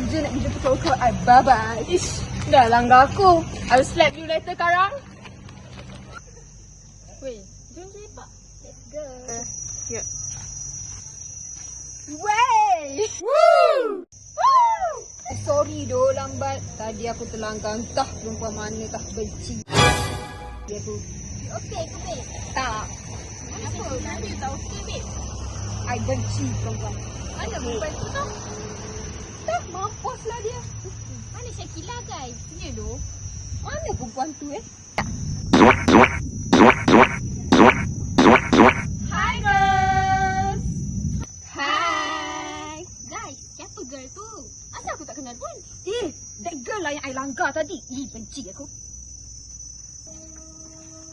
je nak pergi jumpa kau. Bye-bye. Ish, dah langgar aku. I'll slap you later, Karang. Weh, jom lepak. Let's go. Ya. Wey! Woo! Sorry doh lambat. Tadi aku terlanggar entah perempuan mana tak benci. Dia tu. Okey ke, babe? Tak. Kenapa? Kenapa you tak okey, babe? I benci perempuan. Mana perempuan tu tau? Tak mampus lah dia. Mana Syakila, guys? Ya doh. Mana perempuan tu Hi, girls! Hai. Guys, siapa girl tu? Asal aku tak kenal pun? That girl lah yang I langgar tadi. Benci aku.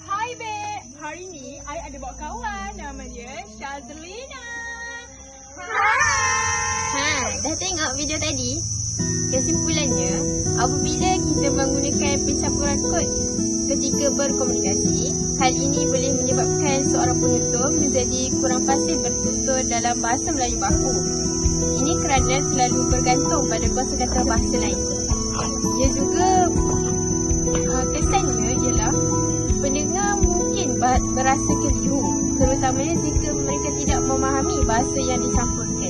Hai, babe. Hari ni, I ada bawa kawan. Nama dia Shazlina. Dah tengok video tadi? Kesimpulannya, apabila kita menggunakan pencampuran kod ketika berkomunikasi, hal ini boleh menyebabkan seorang penutur menjadi kurang fasih bertutur dalam bahasa Melayu baku. Ini kerana selalu bergantung pada kosakata bahasa lain. Ia juga kesannya ialah pendengar mungkin berasa keliru, terutamanya jika mereka tidak memahami bahasa yang dicampurkan.